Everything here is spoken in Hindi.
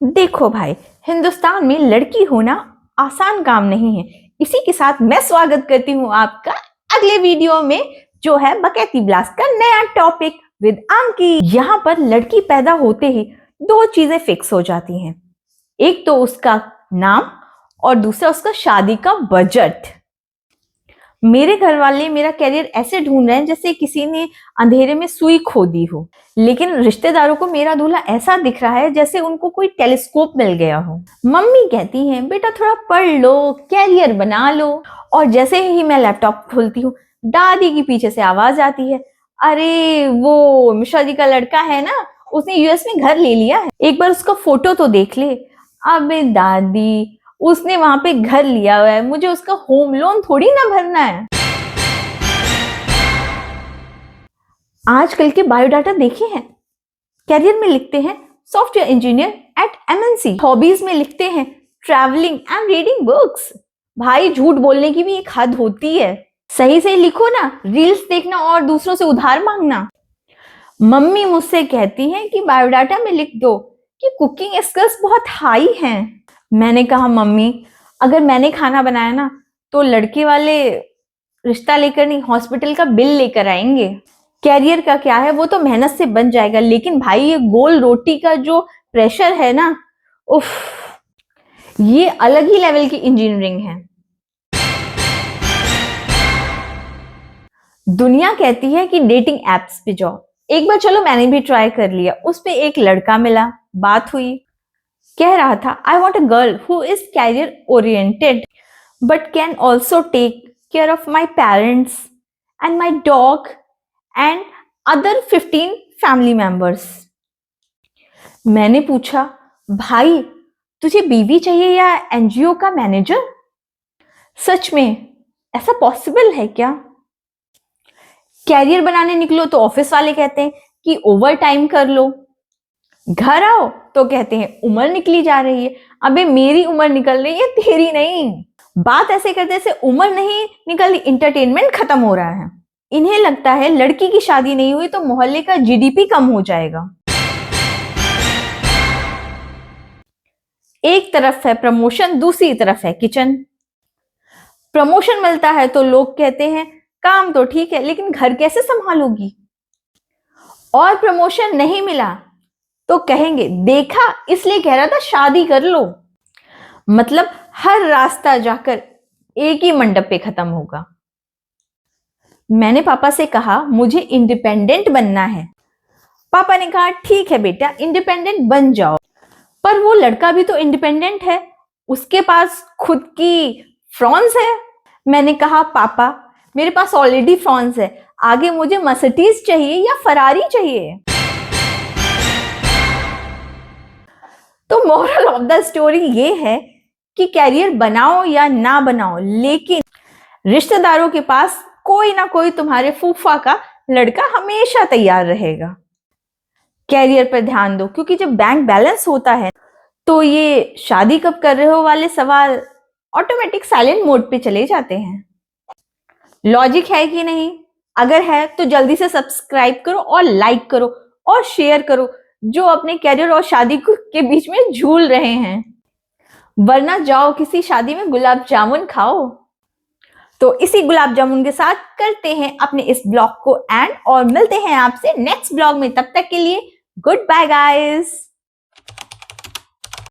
देखो भाई, हिंदुस्तान में लड़की होना आसान काम नहीं है। इसी के साथ मैं स्वागत करती हूँ आपका अगले वीडियो में, जो है बकैती ब्लास्ट का नया टॉपिक विद आंकी। यहाँ पर लड़की पैदा होते ही दो चीजें फिक्स हो जाती हैं। एक तो उसका नाम और दूसरा उसका शादी का बजट। मेरे घर वाले मेरा कैरियर ऐसे ढूंढ रहे हैं जैसे किसी ने अंधेरे में सुई खो दी हो, लेकिन रिश्तेदारों को मेरा दूल्हा ऐसा दिख रहा है जैसे उनको कोई टेलीस्कोप मिल गया हो। मम्मी कहती हैं बेटा थोड़ा पढ़ लो, कैरियर बना लो, और जैसे ही मैं लैपटॉप खोलती हूँ दादी की पीछे से आवाज आती है, अरे वो मिश्रा जी का लड़का है ना, उसने यूएस में घर ले लिया है, एक बार उसका फोटो तो देख ले। अबे दादी, उसने वहां पे घर लिया हुआ है, मुझे उसका होम लोन थोड़ी ना भरना है। आजकल के बायोडाटा देखे हैं, कैरियर में लिखते हैं software engineer at MNC, hobbies में लिखते हैं ट्रैवलिंग एंड रीडिंग बुक्स। भाई झूठ बोलने की भी एक हद होती है, सही से लिखो ना, रील्स देखना और दूसरों से उधार मांगना। मम्मी मुझसे कहती हैं कि बायोडाटा में लिख दो कि कुकिंग स्किल्स बहुत हाई हैं। मैंने कहा मम्मी, अगर मैंने खाना बनाया ना तो लड़के वाले रिश्ता लेकर नहीं, हॉस्पिटल का बिल लेकर आएंगे। कैरियर का क्या है, वो तो मेहनत से बन जाएगा, लेकिन भाई ये गोल रोटी का जो प्रेशर है ना, उफ, ये अलग ही लेवल की इंजीनियरिंग है। दुनिया कहती है कि डेटिंग एप्स पे जाओ, एक बार चलो मैंने भी ट्राई कर लिया, उस पे एक लड़का मिला, बात हुई, कह रहा था I want a girl who is career oriented but can also take care of my parents and my dog and other 15 family members. मैंने पूछा भाई तुझे बीवी चाहिए या एनजीओ का मैनेजर? सच में ऐसा पॉसिबल है क्या? कैरियर बनाने निकलो तो ऑफिस वाले कहते हैं कि ओवर टाइम कर लो, घर आओ तो कहते हैं उम्र निकली जा रही है। अबे मेरी उम्र निकल रही है, तेरी नहीं। बात ऐसे करते से उम्र नहीं निकल रही, इंटरटेनमेंट खत्म हो रहा है। इन्हें लगता है लड़की की शादी नहीं हुई तो मोहल्ले का जीडीपी कम हो जाएगा। एक तरफ है प्रमोशन, दूसरी तरफ है किचन। प्रमोशन मिलता है तो लोग कहते हैं काम तो ठीक है लेकिन घर कैसे संभालोगी, और प्रमोशन नहीं मिला तो कहेंगे देखा इसलिए कह रहा था शादी कर लो। मतलब हर रास्ता जाकर एक ही मंडप पे खत्म होगा। मैंने पापा से कहा मुझे इंडिपेंडेंट बनना है। पापा ने कहा ठीक है बेटा इंडिपेंडेंट बन जाओ, पर वो लड़का भी तो इंडिपेंडेंट है, उसके पास खुद की फ्रॉन्स है। मैंने कहा पापा मेरे पास ऑलरेडी फ्रॉन्स है, आगे मुझे मर्सिडीज चाहिए या फरारी चाहिए? तो मोरल ऑफ द स्टोरी ये है कि कैरियर बनाओ या ना बनाओ, लेकिन रिश्तेदारों के पास कोई ना कोई तुम्हारे फूफा का लड़का हमेशा तैयार रहेगा। कैरियर पर ध्यान दो, क्योंकि जब बैंक बैलेंस होता है तो ये शादी कब कर रहे हो वाले सवाल ऑटोमेटिक साइलेंट मोड पे चले जाते हैं। लॉजिक है कि नहीं? अगर है तो जल्दी से सब्सक्राइब करो और लाइक करो और शेयर करो जो अपने कैरियर और शादी के बीच में झूल रहे हैं, वरना जाओ किसी शादी में गुलाब जामुन खाओ। तो इसी गुलाब जामुन के साथ करते हैं अपने इस ब्लॉग को एंड, और मिलते हैं आपसे नेक्स्ट ब्लॉग में। तब तक के लिए गुड बाय गाइस।